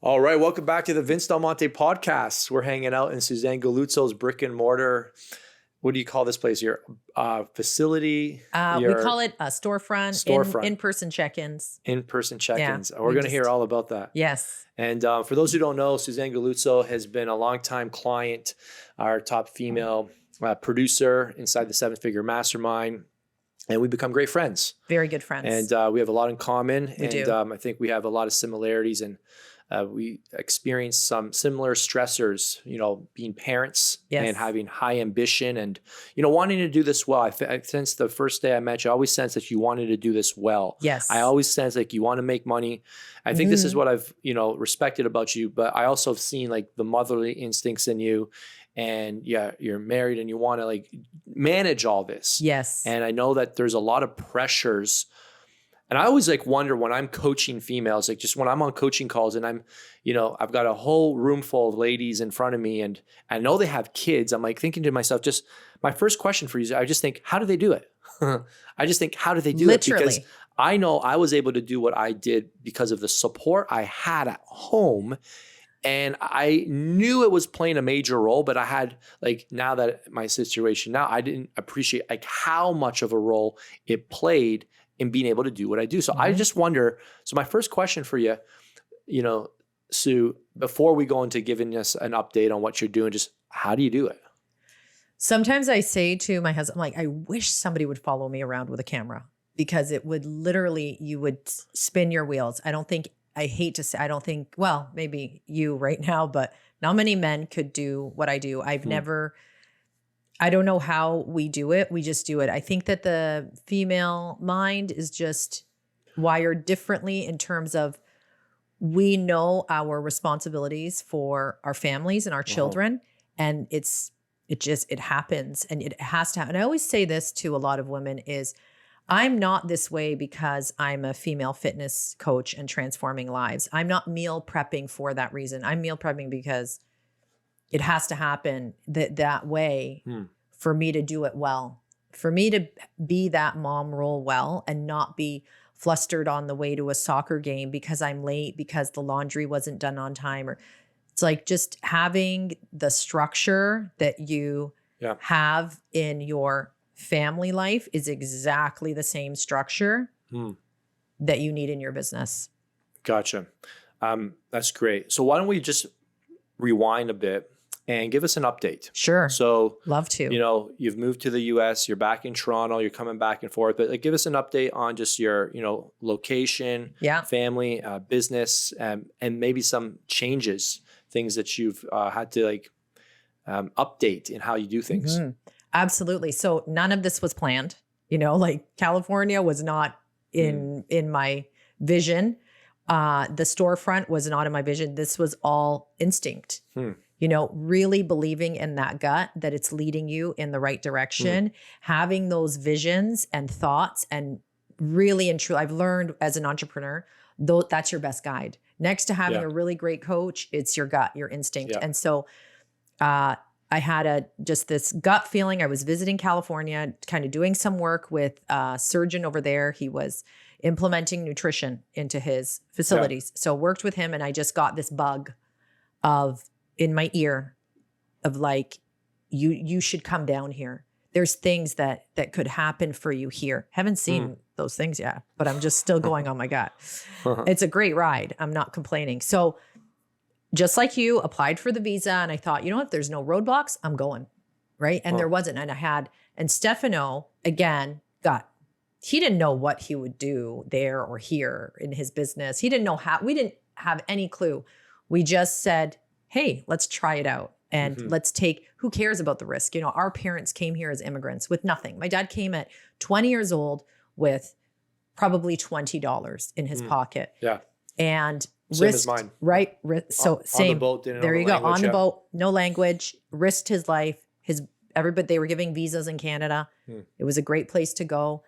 All right, welcome back to the Vince Delmonte podcast. We're hanging out in Suzan Galluzzo's brick and mortar. What do you call this place? Your facility? We call it a storefront. In-person check-ins. In-person check-ins. Yeah, We're going to hear all about that. Yes. And for those who don't know, Suzan Galluzzo has been a longtime client, our top female producer inside the Seven Figure Mastermind. And we become great friends. Very good friends. And we have a lot in common. We do. I think we have a lot of similarities, and we experience some similar stressors, being parents and having high ambition and, wanting to do this well. I since the first day I met you, I always sense that you wanted to do this well. Yes. I always sense like you want to make money. I think this is what I've, respected about you, but I also have seen like the motherly instincts in you. And yeah, you're married and you want to like manage all this. Yes. And I know that there's a lot of pressures. And I always like wonder when I'm coaching females, like just when I'm on coaching calls and I'm, I've got a whole room full of ladies in front of me and I know they have kids. I'm like thinking to myself, just my first question for you is I just think, how do they do it? I just think, how do they do it? Because I know I was able to do what I did because of the support I had at home. And I knew it was playing a major role, but I had like, now that my situation now, I didn't appreciate like how much of a role it played in being able to do what I do. So I just wonder, so my first question for you, Sue, before we go into giving us an update on what you're doing, just how do you do it? Sometimes I say to my husband, like, I wish somebody would follow me around with a camera because it would literally, you would spin your wheels. I hate to say, I don't think, well, maybe you right now, but not many men could do what I do. I don't know how we do it. We just do it. I think that the female mind is just wired differently in terms of we know our responsibilities for our families and our children. And it happens and it has to happen. And I always say this to a lot of women is I'm not this way because I'm a female fitness coach and transforming lives. I'm not meal prepping for that reason. I'm meal prepping because it has to happen that way for me to do it well, for me to be that mom role well and not be flustered on the way to a soccer game because I'm late, because the laundry wasn't done on time. Or it's like just having the structure that you have in your family life is exactly the same structure that you need in your business. Gotcha. That's great. So why don't we just rewind a bit and give us an update? Sure. So love to. You've moved to the US, you're back in Toronto, you're coming back and forth, but like, give us an update on just your, location, family, business, and maybe some changes, things that you've had to like update in how you do things. Absolutely. So none of this was planned, like California was not in my vision. The storefront was not in my vision. This was all instinct, really believing in that gut, that it's leading you in the right direction, having those visions and thoughts and really and truly, I've learned as an entrepreneur, that's your best guide. Next to having a really great coach, it's your gut, your instinct. Yeah. And so, I had just this gut feeling. I was visiting California, kind of doing some work with a surgeon over there. He was implementing nutrition into his facilities. So worked with him and I just got this bug in my ear of like, you should come down here. There's things that could happen for you here. Haven't seen those things yet, but I'm just still going on my gut. It's a great ride. I'm not complaining. So just like you, applied for the visa and I thought, if there's no roadblocks, I'm going, right? And there wasn't. And Stefano, again, he didn't know what he would do there or here in his business. He didn't know how, we didn't have any clue. We just said, hey, let's try it out. And let's who cares about the risk? Our parents came here as immigrants with nothing. My dad came at 20 years old with probably $20 in his pocket. Yeah. And same as mine. Right. So same. On the boat, didn't there know you the go. language, On the boat, no language, risked his life. Everybody, they were giving visas in Canada. It was a great place to go.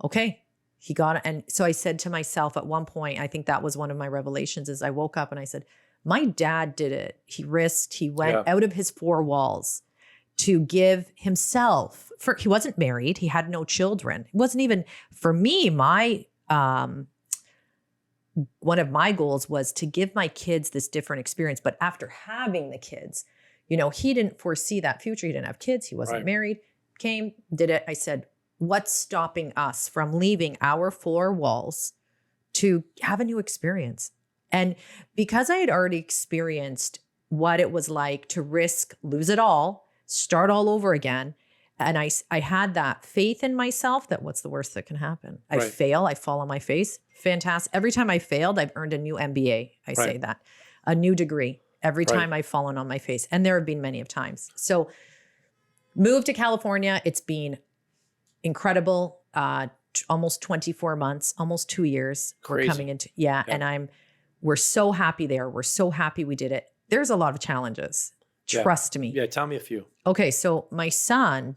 Okay. He got it. And so I said to myself at one point, I think that was one of my revelations is I woke up and I said, my dad did it. He risked, he went out of his four walls to give himself he wasn't married. He had no children. It wasn't even for me, my one of my goals was to give my kids this different experience. But after having the kids, you know, he didn't foresee that future. He didn't have kids. He wasn't married, came, did it. I said, what's stopping us from leaving our four walls to have a new experience? And because I had already experienced what it was like to risk, lose it all, start all over again. And I had that faith in myself that what's the worst that can happen? I fail, I fall on my face. Fantastic. Every time I failed, I've earned a new MBA. I say that, a new degree every time I've fallen on my face. And there have been many of times. So moved to California. It's been incredible. Almost 24 months, almost 2 years. Crazy. We're coming into, and we're so happy there. We're so happy we did it. There's a lot of challenges. Trust me. Yeah, tell me a few. Okay, so my son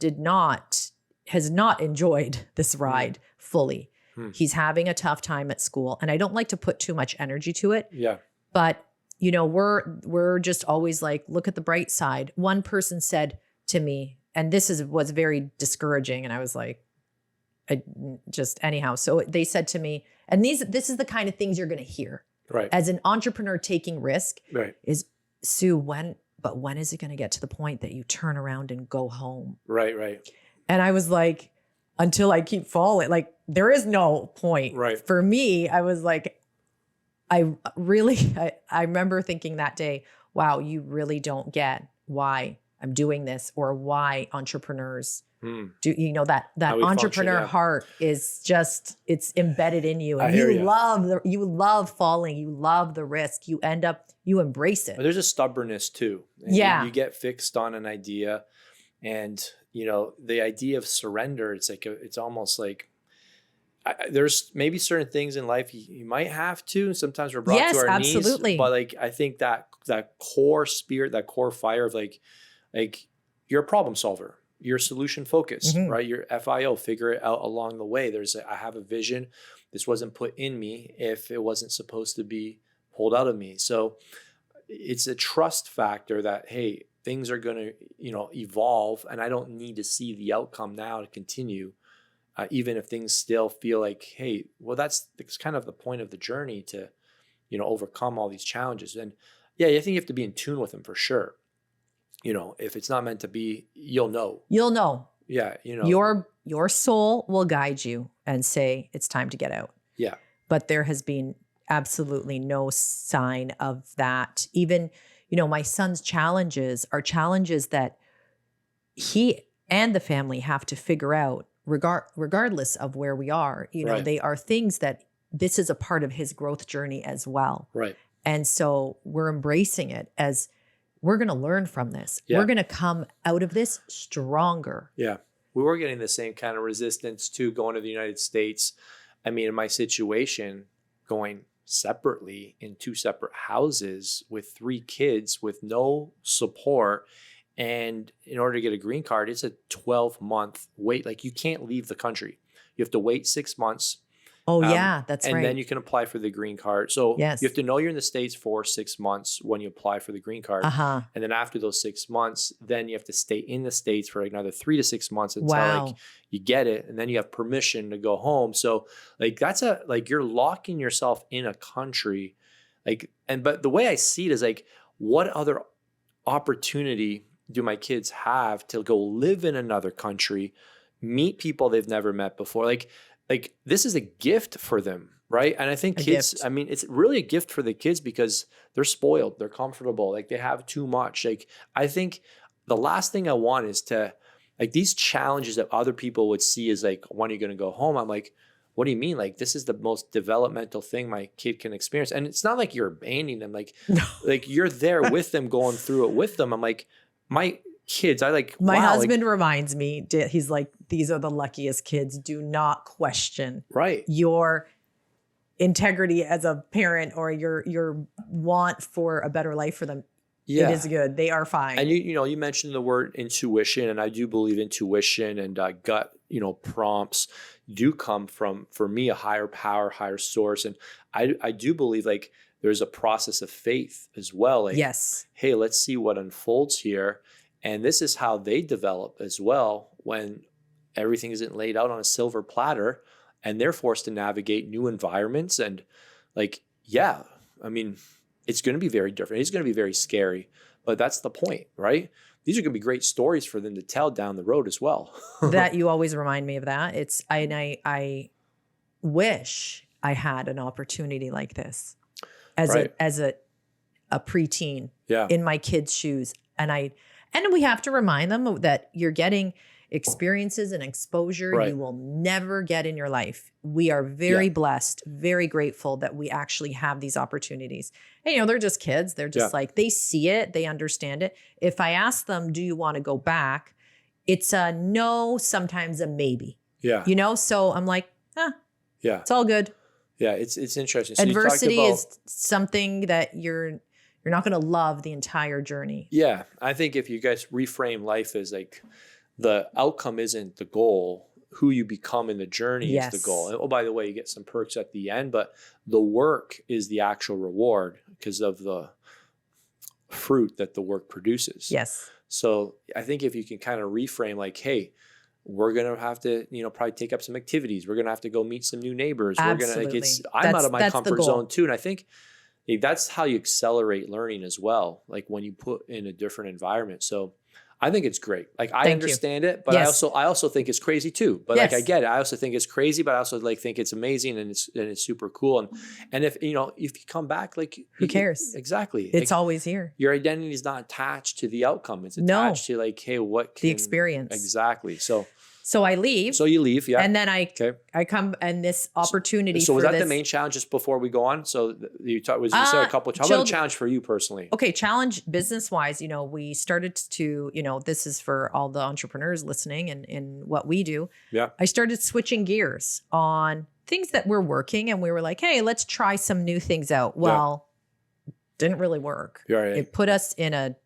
has not enjoyed this ride fully. He's having a tough time at school, and I don't like to put too much energy to it. Yeah. But you know, we're just always like, look at the bright side. One person said to me, and this was very discouraging, and I was like, anyhow. So they said to me, and this is the kind of things you're going to hear. Right. As an entrepreneur taking risk, is Sue, when is it going to get to the point that you turn around and go home? Right. And I was like, until I keep falling, like there is no point. Right. For me, I was like, I remember thinking that day, wow, you really don't get why I'm doing this or why entrepreneurs do, you know, that entrepreneur heart is just, it's embedded in you. And you love falling. You love the risk. You embrace it. But there's a stubbornness too. And you get fixed on an idea, and you know, the idea of surrender, it's almost like, there's maybe certain things in life you might have to. Sometimes we're brought to our absolutely. knees. But like, I think that core spirit, that core fire of like you're a problem solver. You're solution focused, right? You're FIO, figure it out along the way. I have a vision. This wasn't put in me if it wasn't supposed to be pulled out of me. So it's a trust factor that, hey, things are going to, you know, evolve, and I don't need to see the outcome now to continue. Even if things still feel like, hey, well, that's kind of the point of the journey to, you know, overcome all these challenges. And yeah, I think you have to be in tune with them for sure. You know, if it's not meant to be, you'll know. You'll know. Yeah, you know. Your soul will guide you and say, it's time to get out. Yeah. But there has been absolutely no sign of that. Even, you know, my son's challenges are challenges that he and the family have to figure out regardless of where we are. You know, they are things that this is a part of his growth journey as well. Right. And so we're embracing it as we're going to learn from this. Yeah. We're going to come out of this stronger. Yeah. We were getting the same kind of resistance too, going to the United States. I mean, in my situation, going separately in 2 separate houses with 3 kids with no support. And in order to get a green card, it's a 12-month wait. Like, you can't leave the country. You have to wait 6 months. Oh, yeah, that's right. And then you can apply for the green card. So you have to know you're in the States for 6 months when you apply for the green card. And then after those 6 months, then you have to stay in the States for like another 3 to 6 months until like you get it. And then you have permission to go home. So like you're locking yourself in a country. But the way I see it is like, what other opportunity do my kids have to go live in another country, meet people they've never met before? Like this is a gift for them, right? And I think kids, I mean, it's really a gift for the kids because they're spoiled, they're comfortable, like they have too much. Like, I think the last thing I want is to, like, these challenges that other people would see as like, when are you going to go home? I'm like, what do you mean? Like, this is the most developmental thing my kid can experience. And it's not like you're abandoning them. Like, like you're there with them, going through it with them. I'm like, my kids, my husband reminds me, he's like, these are the luckiest kids. Do not question your integrity as a parent or your want for a better life for them. Yeah. It is good. They are fine. And you mentioned the word intuition, and I do believe intuition and gut, prompts do come from, for me, a higher power, higher source. And I do believe like there's a process of faith as well. Like, yes. Hey, let's see what unfolds here. And this is how they develop as well when everything isn't laid out on a silver platter and they're forced to navigate new environments. And like, yeah, I mean, it's going to be very different. It's going to be very scary, but that's the point, right? These are going to be great stories for them to tell down the road as well. That you always remind me of that. I wish I had an opportunity like this as Right. a preteen Yeah. in my kids' shoes. And we have to remind them that you're getting experiences and exposure Right. you will never get in your life. We are very Yeah. blessed, very grateful that we actually have these opportunities. And, you know, they're just kids. They're just Yeah. like, they see it, they understand it. If I ask them, do you want to go back? It's a no, sometimes a maybe, Yeah. you know? So I'm like, Yeah. it's all good. Yeah. It's interesting. So you talked Adversity about- is something that you're not going to love the entire journey. Yeah. I think if you guys reframe life as like the outcome isn't the goal, who you become in the journey is the Yes. goal. And, oh, by the way, you get some perks at the end, but the work is the actual reward because of the fruit that the work produces. Yes. So I think if you can kind of reframe like, hey, we're going to have to, probably take up some activities. We're going to have to go meet some new neighbors. We're going to, Absolutely. I'm out of my That's the comfort goal. zone too. And I think that's how you accelerate learning as well. Like when you put in a different environment. So I think it's great. Like I Thank you. understand it, but Yes. I also think it's crazy too. But like I Yes. get it. I also think it's crazy, but I also like think it's amazing and it's super cool. And if if you come back, like Who cares? Exactly. It's Like, always here. your identity is not attached to the outcome. It's No. attached to like, hey, what The can experience. exactly. So I leave you leave, yeah. and then Okay. I come and this opportunity So was for that this. the main challenge just before we go on? So you said a couple. How about a challenge for you personally? Okay, challenge business wise, we started to, this is for all the entrepreneurs listening and in what we do. Yeah. I started switching gears on things that were working and we were like, hey, let's try some new things out. Well, didn't really work. Yeah, right. It put us in a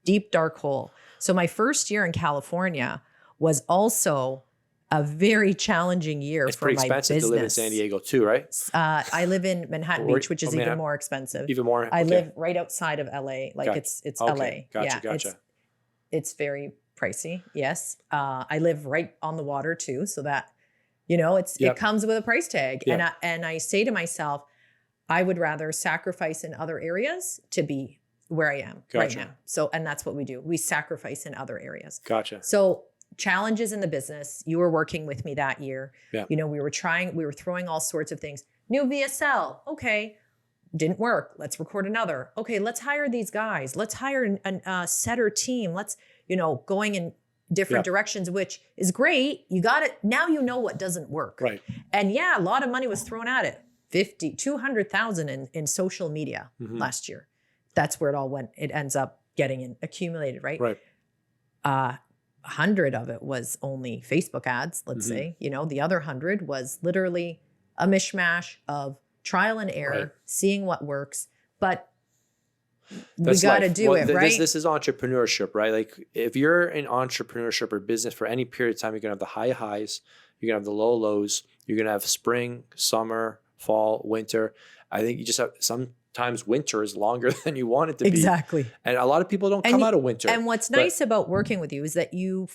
deep, dark hole. So my first year in California was also a very challenging year It's for pretty my expensive business. to live in San Diego too, right? I live in Manhattan Beach, which is even Manhattan. more expensive. Even more. I okay. live right outside of LA. Like Okay. it's Okay. LA. Gotcha. It's very pricey. Yes. I live right on the water too. So that, it comes with a price tag. Yeah. And I say to myself, I would rather sacrifice in other areas to be where I am right Gotcha. now. So, and that's what we do. We sacrifice in other areas. Gotcha. So challenges in the business, you were working with me that year. Yeah. We were throwing all sorts of things. New VSL. Okay. Didn't work. Let's record another. Okay. Let's hire these guys. Let's hire a setter team. Let's, going in different directions, which is great. You got it. Now you know what doesn't work. Right. And yeah, a lot of money was thrown at it. 200,000 in social media last year. That's where it all went. It ends up getting accumulated, right? Right. 100 of it was only Facebook ads, let's say. The other 100 was literally a mishmash of trial and error, Right. seeing what works. But That's we got to life. do it, right? This is entrepreneurship, right? Like if you're in entrepreneurship or business for any period of time, you're gonna have the high highs, you're gonna have the low lows, you're gonna have spring, summer, fall, winter. I think you just have sometimes winter is longer than you want it to be. Exactly. And a lot of people don't come out of winter. And what's nice about working with you is that you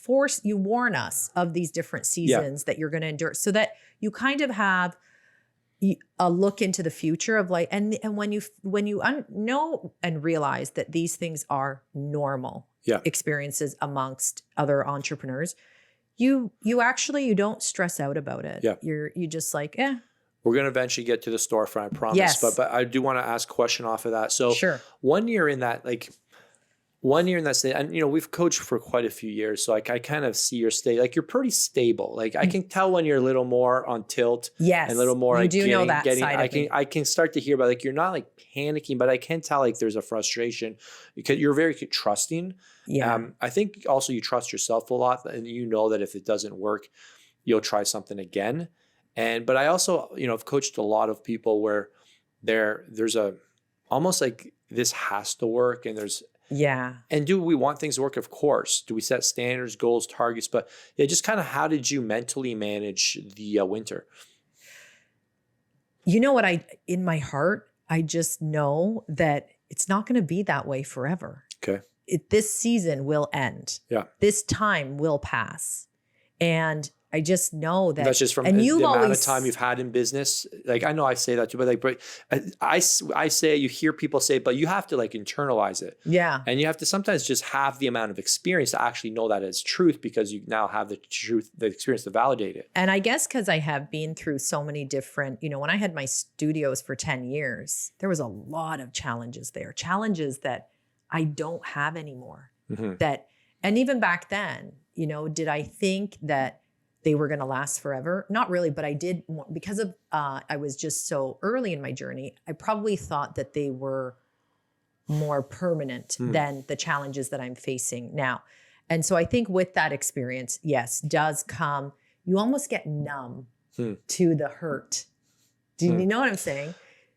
warn us of these different seasons that you're going to endure so that you kind of have a look into the future of like, and when you know and realize that these things are normal experiences amongst other entrepreneurs, you don't stress out about it. Yeah. You just like, We're going to eventually get to the storefront, I promise. Yes. But I do want to ask a question off of that. So sure. 1 year in that, state, and we've coached for quite a few years. So I kind of see your state, like you're pretty stable. Like I can tell when you're a little more on tilt. Yes. And a little more you like do know that side of me. I can start to hear about like, you're not like panicking, but I can tell like there's a frustration because you're very trusting. Yeah. I think also you trust yourself a lot and you know that if it doesn't work, you'll try something again. But I also, I've coached a lot of people where there's almost like this has to work and and do we want things to work? Of course. Do we set standards, goals, targets? But just kind of how did you mentally manage the winter? You know what in my heart, I just know that it's not going to be that way forever. Okay. This season will end. Yeah. This time will pass. And I just know that. That's just from and the you've amount of always time you've had in business. Like, I know I say that too, but I say, you hear people say, but you have to like internalize it. Yeah. And you have to sometimes just have the amount of experience to actually know that as truth, because you now have the truth, the experience to validate it. And I guess because I have been through so many different, when I had my studios for 10 years, there was a lot of challenges there, challenges that I don't have anymore. Mm-hmm. And even back then, did I think that they were going to last forever? Not really, but I did, because of I was just so early in my journey. I probably thought that they were more permanent than the challenges that I'm facing now. And so I think with that experience, yes, does come, you almost get numb to the hurt. Do you know what I'm saying?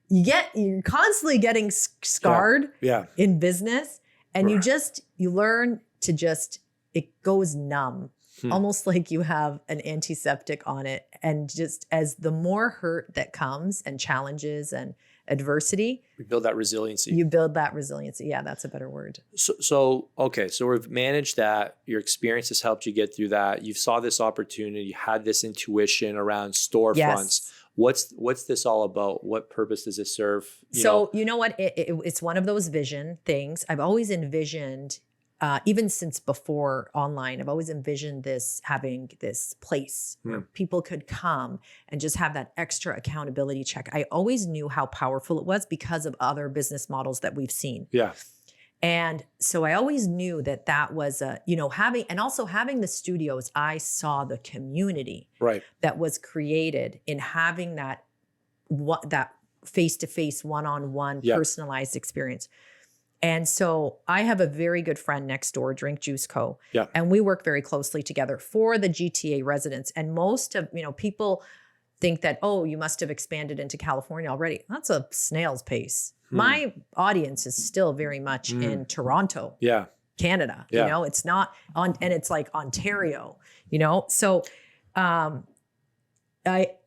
You're constantly getting scarred in business, and you learn to just, it goes numb. Almost like you have an antiseptic on it. And just as the more hurt that comes and challenges and adversity, we build that resiliency. You build that resiliency. Yeah, that's a better word. So we've managed that. Your experience has helped you get through that. You saw this opportunity. You had this intuition around storefronts. Yes. What's this all about? What purpose does it serve? You know what? It's one of those vision things. I've always envisioned, even since before online, I've always envisioned having this place where people could come and just have that extra accountability check. I always knew how powerful it was because of other business models that we've seen. Yeah. And so I always knew that was having the studios, I saw the community that was created in having that face-to-face, one-on-one personalized experience. And so I have a very good friend next door, Drink Juice Co. Yeah. And we work very closely together for the GTA residents. And most of, people think that, oh, you must have expanded into California already. That's a snail's pace. My audience is still very much in Toronto, Canada. Yeah. It's not and it's like Ontario, So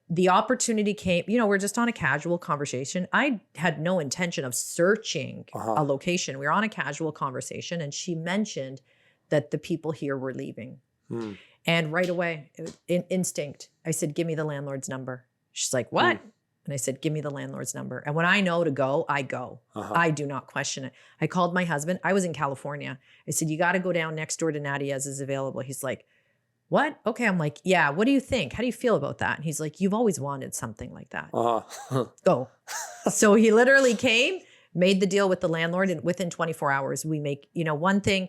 the opportunity came, we're just on a casual conversation. I had no intention of searching a location. We were on a casual conversation, and she mentioned that the people here were leaving. And right away, in instinct, I said, give me the landlord's number. She's like, what? And I said, give me the landlord's number. And when I know to go, I go. I do not question it. I called my husband. I was in California. I said, you got to go down next door to Nadia's is available. He's like, what? Okay. I'm like, yeah. What do you think? How do you feel about that? And he's like, you've always wanted something like that. Go. So he literally came, made the deal with the landlord, and within 24 hours, we make, one thing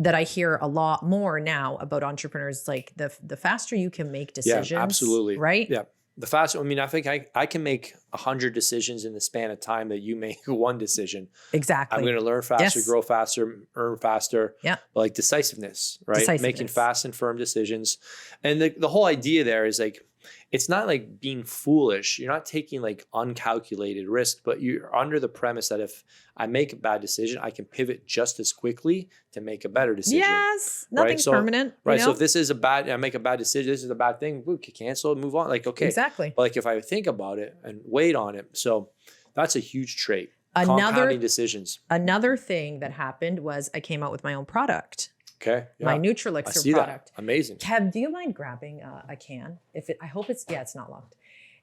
that I hear a lot more now about entrepreneurs, like the faster you can make decisions. Yeah, absolutely. Right? Yeah. The faster, I think I can make 100 decisions in the span of time that you make one decision. Exactly. I'm going to learn faster, grow faster, earn faster. Yeah. But like decisiveness, right? Making fast and firm decisions. And the whole idea there is like, it's not like being foolish. You're not taking like uncalculated risk, but you're under the premise that if I make a bad decision, I can pivot just as quickly to make a better decision. Yes. Nothing's permanent. Right. So if this is I make a bad decision, this is a bad thing, we can cancel it, move on. Like, okay. Exactly. But like if I think about it and wait on it. So that's a huge trait. Compounding decisions. Another thing that happened was I came out with my own product. Okay. Yeah. My Nutrilixer product. That. Amazing. Kev, do you mind grabbing a can? I hope it's not locked.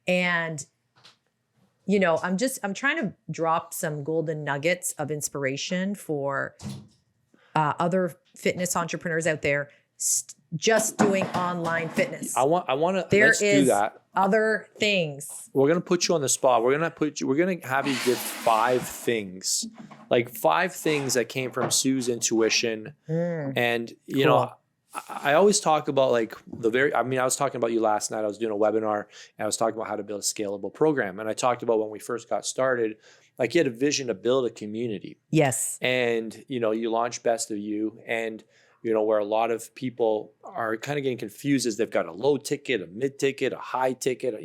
And, I'm trying to drop some golden nuggets of inspiration for other fitness entrepreneurs out there just doing online fitness. I want to, let's do that. Other things. We're going to put you on the spot. We're going to have you give 5 things, like 5 things that came from Sue's intuition. And, I always talk about like I was talking about you last night. I was doing a webinar and I was talking about how to build a scalable program. And I talked about when we first got started, like you had a vision to build a community. Yes. And, you launched Best of You, and where a lot of people are kind of getting confused is they've got a low ticket, a mid ticket, a high ticket,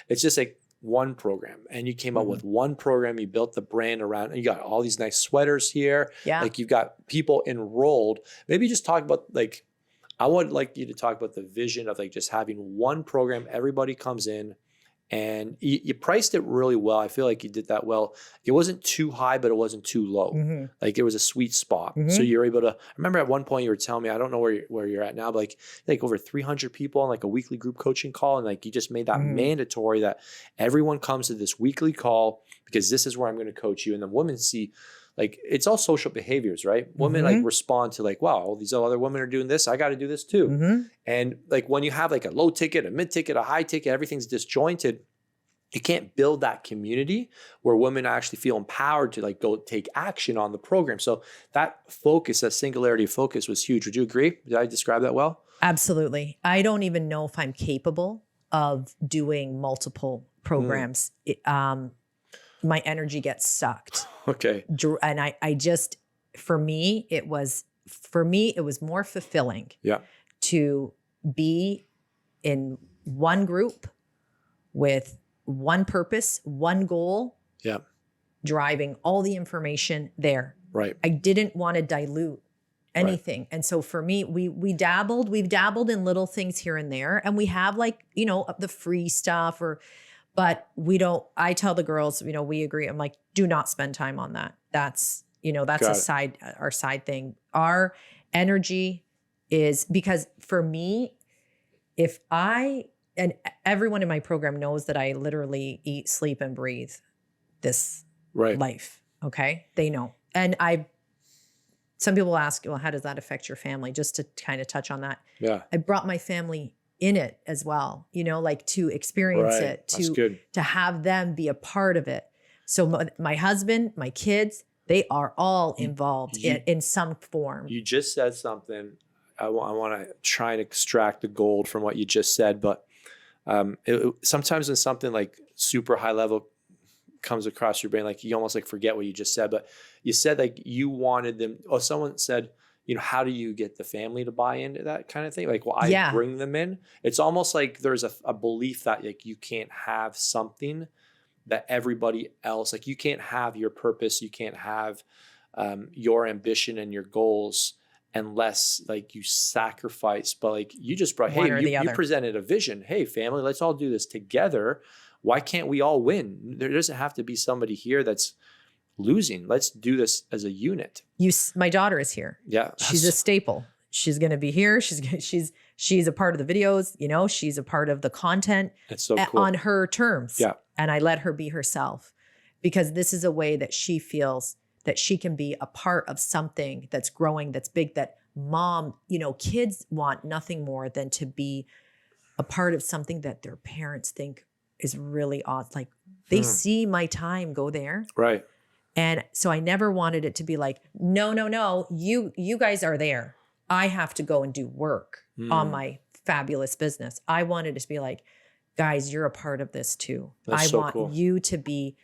it's just like one program. And you came up with one program, you built the brand around, and you got all these nice sweaters here. Yeah. Like you've got people enrolled. Maybe just talk about like, I would like you to talk about the vision of like just having one program, everybody comes in and you priced it really well. I feel like you did that well. It wasn't too high, but it wasn't too low. Like there was a sweet spot. So you're able to, I remember at one point you were telling me, I don't know where you're at now, but like over 300 people on like a weekly group coaching call. And like, you just made that mandatory that everyone comes to this weekly call because this is where I'm going to coach you. And then women see, like, it's all social behaviors, right? Women like respond to like, wow, all these other women are doing this. I got to do this too. And like when you have like a low ticket, a mid ticket, a high ticket, everything's disjointed. You can't build that community where women actually feel empowered to like go take action on the program. So that focus, that singularity of focus was huge. Would you agree? Did I describe that well? Absolutely. I don't even know if I'm capable of doing multiple programs. My energy gets sucked. Okay. And I just, for me, it was more fulfilling to be in one group with one purpose, one goal, driving all the information there. Right. I didn't want to dilute anything. Right. And so for me, we've dabbled in little things here and there, and we have like, the free stuff but we don't, I tell the girls, we agree. I'm like, do not spend time on that. That's our side thing. Our energy is, because for me, and everyone in my program knows that I literally eat, sleep, and breathe this life. Okay. They know. And some people ask, well, how does that affect your family? Just to kind of touch on that. Yeah. I brought my family in it as well, like to experience it, to have them be a part of it. So my husband, my kids, they are all involved in some form. You just said something. I want to try and extract the gold from what you just said, but sometimes when something like super high level comes across your brain, like you almost like forget what you just said, but you said like you wanted them, someone said, how do you get the family to buy into that kind of thing? Like, well, I bring them in. It's almost like there's a belief that like you can't have something that everybody else, like you can't have your purpose, you can't have your ambition and your goals unless like you sacrifice. But like you just brought, you presented a vision. Hey, family, let's all do this together. Why can't we all win? There doesn't have to be somebody here that's losing. Let's do this as a unit. My daughter is here. Yeah. She's a staple. She's going to be here. She's a part of the videos, she's a part of the content. That's so cool. On her terms. Yeah. And I let her be herself, because this is a way that she feels that she can be a part of something that's growing, that's big, that mom, kids want nothing more than to be a part of something that their parents think is really awesome. Like they see my time go there. Right. And so I never wanted it to be like, no, you guys are there. I have to go and do work on my fabulous business. I wanted it to be like, guys, you're a part of this too. I want you to be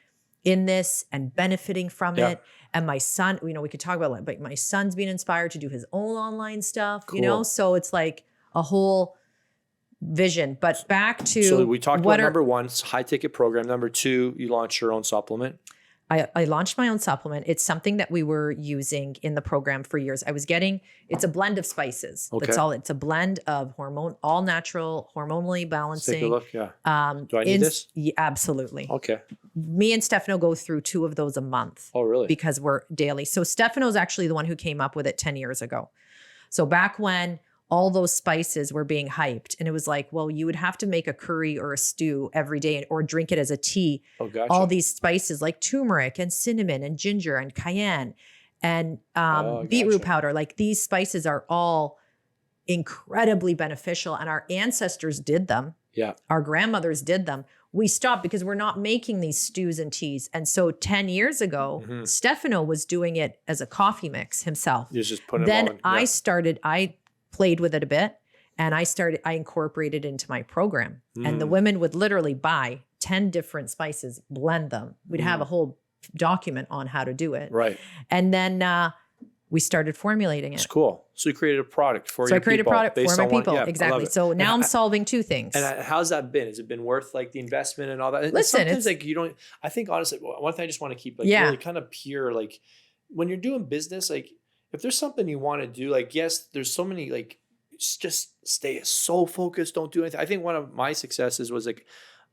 in this and benefiting from it. And my son, we could talk about it, but my son's being inspired to do his own online stuff, so it's like a whole vision. But back to, so we talked about number one, high ticket program. Number two, you launched your own supplement. I launched my own supplement. It's something that we were using in the program for years. It's a blend of spices. Okay. That's all. It's a blend of all natural, hormonally balancing. Let's take a look. Yeah. Do I need this? Yeah, absolutely. Okay. Me and Stefano go through 2 of those a month. Oh, really? Because we're daily. So Stefano's actually the one who came up with it 10 years ago. So back when all those spices were being hyped, and it was like, well, you would have to make a curry or a stew every day or drink it as a tea. Oh, gotcha. All these spices like turmeric and cinnamon and ginger and cayenne and beetroot powder. Like these spices are all incredibly beneficial, and our ancestors did them. Yeah. Our grandmothers did them. We stopped because we're not making these stews and teas. And so 10 years ago, Stefano was doing it as a coffee mix himself. He was just putting then it all in. I played with it a bit, and I incorporated it into my program. And the women would literally buy 10 different spices, blend them. We'd have a whole document on how to do it. Right. And then we started formulating it. It's cool. So you created a product for your people. So I created a product for my people. Exactly. So now I'm solving 2 things. And how's that been? Has it been worth like the investment and all that? Listen, sometimes like you don't, I think honestly, one thing I just want to keep like really kind of pure, like when you're doing business, like if there's something you want to do, like, yes, there's so many, like, just stay so focused. Don't do anything. I think one of my successes was like,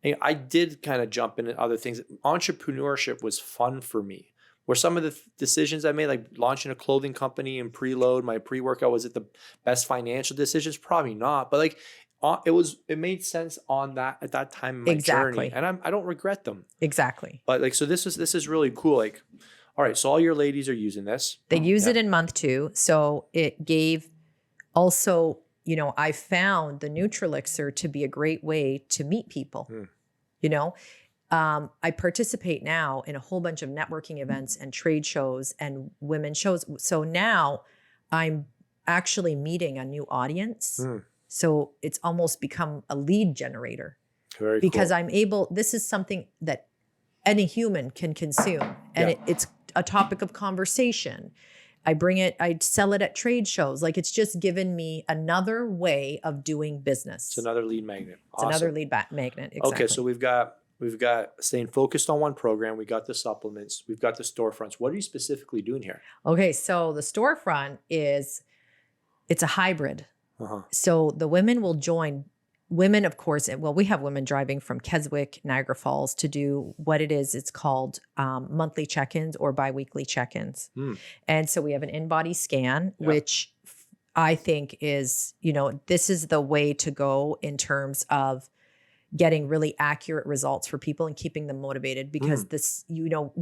And I did kind of jump into other things. Entrepreneurship was fun for me. Were some of the decisions I made, like launching a clothing company and preload my pre-workout, was it the best financial decisions? Probably not. But like it made sense on that at that time in my journey. And I don't regret them. Exactly. But like, so this is really cool. Like, all right, so all your ladies are using this. They use it in month 2. So it gave also, you know, I found the Nutrilixer to be a great way to meet people. You know, I participate now in a whole bunch of networking events and trade shows and women shows. So now I'm actually meeting a new audience. So it's almost become a lead generator. Very because cool. I'm able, this is something that any human can consume. And it's a topic of conversation. I bring it, I sell it at trade shows. Like, it's just given me another way of doing business. It's another lead magnet. It's another lead magnet. Exactly. Okay, so we've got staying focused on one program. We got the supplements. We've got the storefronts. What are you specifically doing here? Okay, so the storefront it's a hybrid. So the women will join. Women, of course, well, we have women driving from Keswick, Niagara Falls to do what it is. It's called monthly check-ins or biweekly check-ins. And so we have an in-body scan, which I think is, you know, this is the way to go in terms of getting really accurate results for people and keeping them motivated, because this, you know,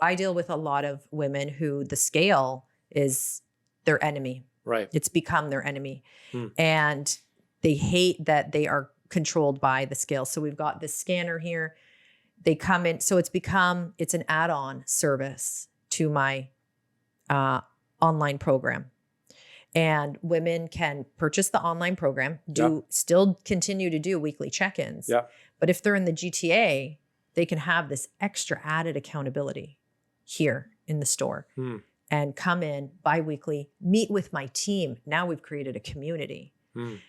I deal with a lot of women who the scale is their enemy. Right. It's become their enemy. And they hate that they are controlled by the scale. So we've got this scanner here. They come in. So it's an add-on service to my online program. And women can purchase the online program, still continue to do weekly check-ins. But if they're in the GTA, they can have this extra added accountability here in the store and come in biweekly, meet with my team. Now we've created a community.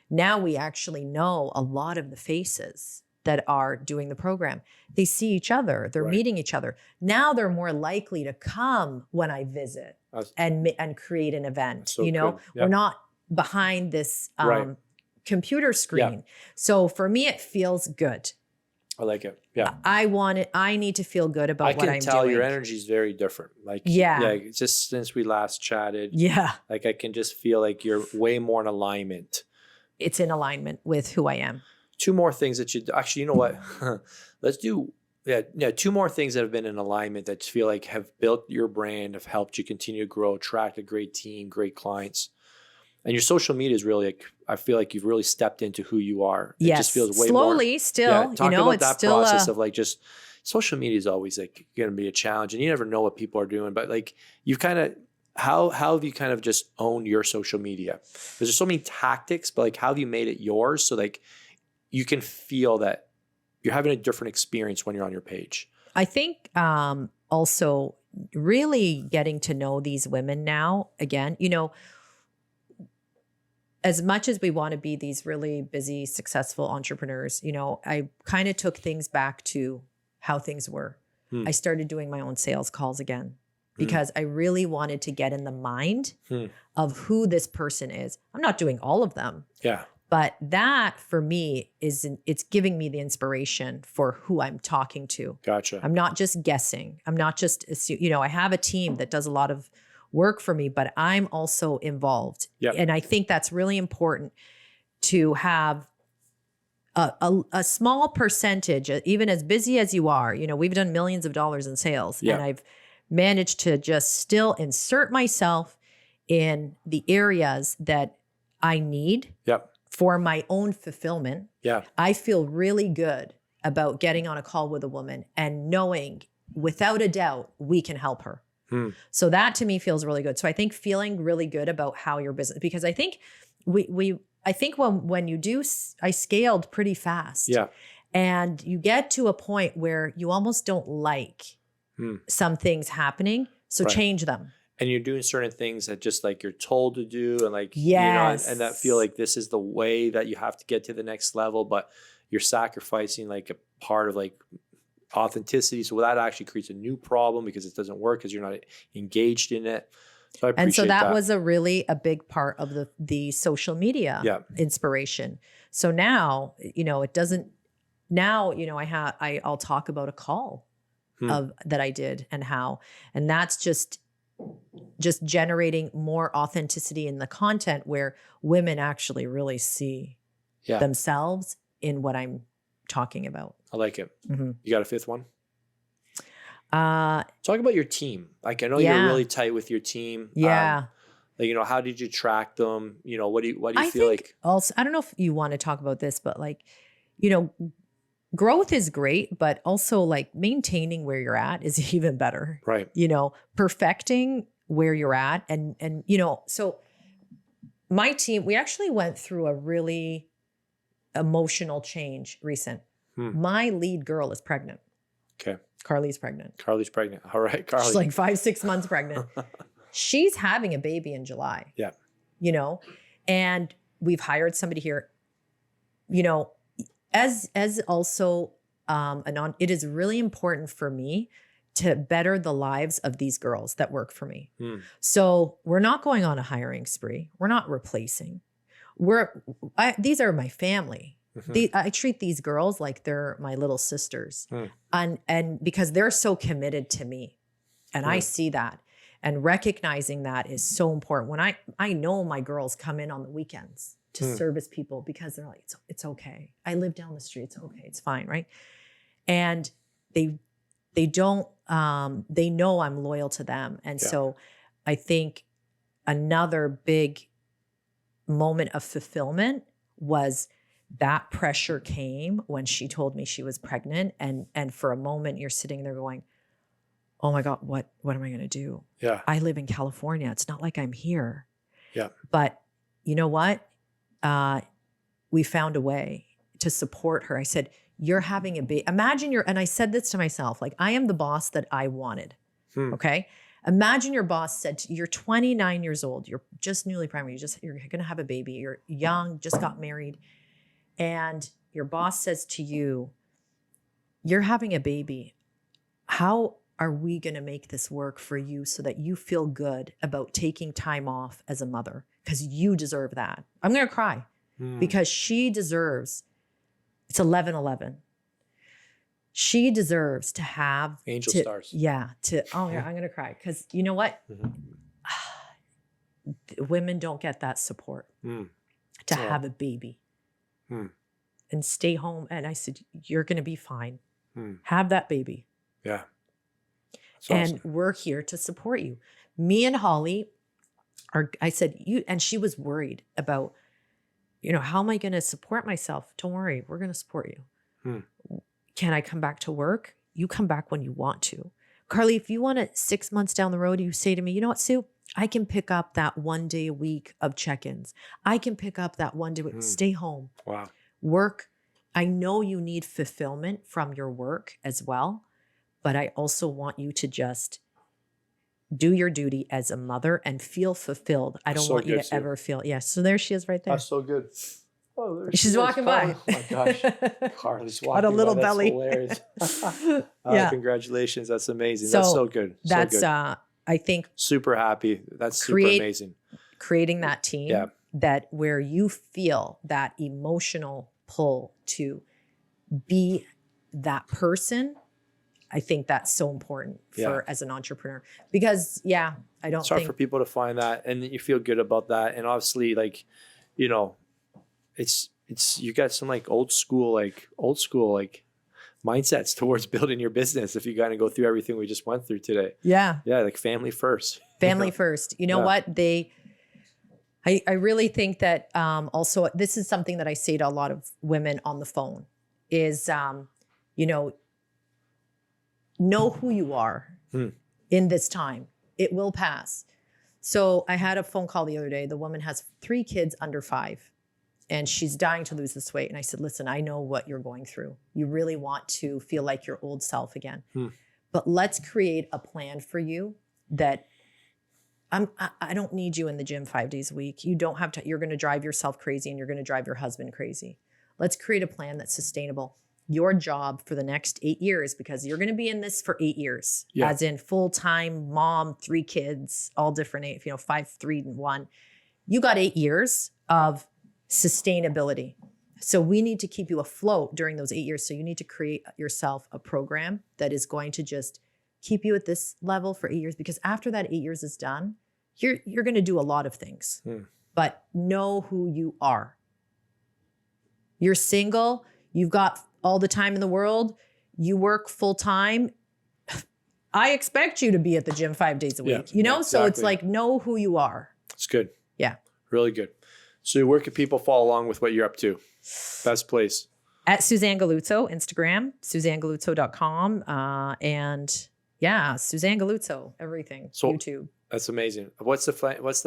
Now we actually know a lot of the faces that are doing the program. They see each other. They're meeting each other. Now they're more likely to come when I visit and create an event. So you know, we're not behind this computer screen. So for me, it feels good. I like it. Yeah. I need to feel good about what I'm doing. I can tell your energy is very different. Like, just since we last chatted. Like, I can just feel like you're way more in alignment. It's in alignment with who I am. 2 more things that you know what? Let's do, 2 more things that have been in alignment that feel like have built your brand, have helped you continue to grow, attract a great team, great clients. And your social media is really, like, I feel like you've really stepped into who you are. It just feels way slowly more, still, talk you know, about it's that still process of like, just social media is always like going to be a challenge and you never know what people are doing, but like you've kind of, how have you kind of just owned your social media? There's so many tactics, but like, how have you made it yours? So like you can feel that you're having a different experience when you're on your page. I think also really getting to know these women now, again, you know, as much as we want to be these really busy, successful entrepreneurs, you know, I kind of took things back to how things were. I started doing my own sales calls again because I really wanted to get in the mind of who this person is. I'm not doing all of them. But that for me it's giving me the inspiration for who I'm talking to. Gotcha. I'm not just guessing. I'm not just, you know, I have a team that does a lot of work for me, but I'm also involved. And I think that's really important to have a small percentage, even as busy as you are. You know, we've done millions of dollars in sales and I've managed to just still insert myself in the areas that I need for my own fulfillment. I feel really good about getting on a call with a woman and knowing without a doubt we can help her. So that to me feels really good. So I think feeling really good about how your business, because I think I think when you do, I scaled pretty fast. And you get to a point where you almost don't like some things happening. So change them. And you're doing certain things that just like you're told to do and like, you know, and that feel like this is the way that you have to get to the next level, but you're sacrificing like a part of like authenticity. So that actually creates a new problem because it doesn't work because you're not engaged in it. So I appreciate and so that was a big part of the social media inspiration. So now, you know, it doesn't now, you know, I'll talk about a call that I did and that's just generating more authenticity in the content where women actually really see themselves in what I'm talking about. I like it. Mm-hmm. You got a fifth one? Talk about your team. Like, I know you're really tight with your team. Yeah. Like, you know, how did you track them? You know, what do you feel like? Also, I don't know if you want to talk about this, but like, you know, growth is great, but also like maintaining where you're at is even better. Right. You know, perfecting where you're at. And, you know, so my team, we actually went through a really emotional change recent. My lead girl is pregnant. Okay. Carly's pregnant. All right, Carly. She's like 5-6 months pregnant. She's having a baby in July. Yeah. You know, and we've hired somebody here, you know, as also it is really important for me to better the lives of these girls that work for me. So we're not going on a hiring spree. We're not replacing. These are my family. I treat these girls like they're my little sisters, and because they're so committed to me, and I see that, and recognizing that is so important. When I know my girls come in on the weekends to service people because they're like, it's okay. I live down the street. It's okay. It's fine, right? And they don't. They know I'm loyal to them, and so I think another big moment of fulfillment was that pressure came when she told me she was pregnant. And for a moment you're sitting there going, oh my God, what am I going to do? Yeah. I live in California. It's not like I'm here. Yeah. But you know what? We found a way to support her. I said, you're having a baby. Imagine and I said this to myself, like, I am the boss that I wanted. Okay. Imagine your boss said, you're 29 years old. You're just newly primary. You're going to have a baby. You're young, just got married. And your boss says to you, you're having a baby. How are we going to make this work for you so that you feel good about taking time off as a mother? Because you deserve that. I'm going to cry because she deserves, it's 11/11. She deserves to have angel stars. Yeah. I'm going to cry because you know what? Women don't get that support to have a baby and stay home. And I said, you're going to be fine. Have that baby. Yeah. And we're here to support you. Me and Holly I said, and she was worried about, you know, how am I going to support myself? Don't worry. We're going to support you. Can I come back to work? You come back when you want to. Carly, if you want to 6 months down the road, you say to me, you know what, Sue, I can pick up that 1 day a week of check-ins. I can pick up that 1 day a week. Stay home. Wow. Work. I know you need fulfillment from your work as well, but I also want you to just do your duty as a mother and feel fulfilled. I don't want you to ever feel. Yeah. So there she is right there. That's so good. Oh, she's walking by. Oh my gosh. Carly's walking Got a little by. belly. That's hilarious. Congratulations. That's amazing. That's so good. That's, I think. Super happy. That's super amazing. Creating that team that where you feel that emotional pull to be that person. I think that's so important for as an entrepreneur because I don't it's hard for people to find that and you feel good about that. And obviously like, you know, it's you got some like old school mindsets towards building your business if you kind of go through everything we just went through today. Yeah. Yeah. Like family first. Family first. You know what? I really think that also this is something that I say to a lot of women on the phone is, you know who you are in this time. It will pass. So I had a phone call the other day. The woman has 3 kids under 5 and she's dying to lose this weight. And I said, listen, I know what you're going through. You really want to feel like your old self again. But let's create a plan for you that I don't need you in the gym 5 days a week. You don't have to, you're going to drive yourself crazy and you're going to drive your husband crazy. Let's create a plan that's sustainable. Your job for the next 8 years, because you're going to be in this for 8 years, as in full-time mom, 3 kids, all different age, 5, 3, and 1. You got 8 years of sustainability. So we need to keep you afloat during those 8 years. So you need to create yourself a program that is going to just keep you at this level for 8 years, because after that 8 years is done, you're going to do a lot of things, but know who you are. You're single, you've got all the time in the world, you work full time. I expect you to be at the gym 5 days a week, So exactly. it's like, know who you are. It's good. Yeah. Really good. So where can people follow along with what you're up to? Best place. At Suzan Galluzzo, Instagram, SuzanGalluzzo.com. And yeah, Suzan Galluzzo, everything, So, YouTube. That's amazing. What's the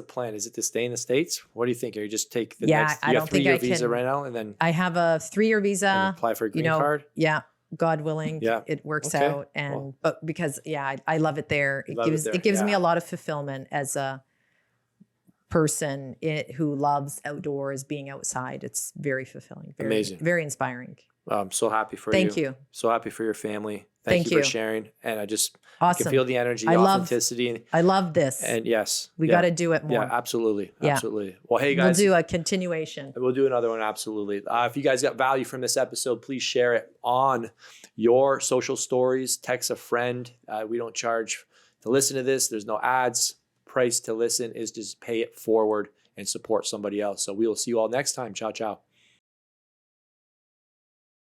plan? Is it to stay in the States? What do you think? Or you just take the Yeah, next, I you don't have think 3-year I visa can- right now and then I have a 3-year and visa. apply for a green card? Yeah, God willing, Yeah. it works Okay. out. And Well. but because I love it there. Love it there, it gives me yeah. a lot of fulfillment as a person who loves outdoors, being outside. It's very fulfilling. Very, Amazing. Very inspiring. I'm so happy for Thank you. So happy for your family. Thank Thank you you. for sharing. And I can Awesome. feel the energy, I love- authenticity. I love this. And yes. We yeah. got to do it more. Yeah, absolutely. Yeah. Absolutely. Well, hey We'll guys. do a continuation. We'll do another one. Absolutely. If you guys got value from this episode, please share it on your social stories. Text a friend. We don't charge to listen to this. There's no ads. Price to listen is just pay it forward and support somebody else. So we will see you all next time. Ciao, ciao.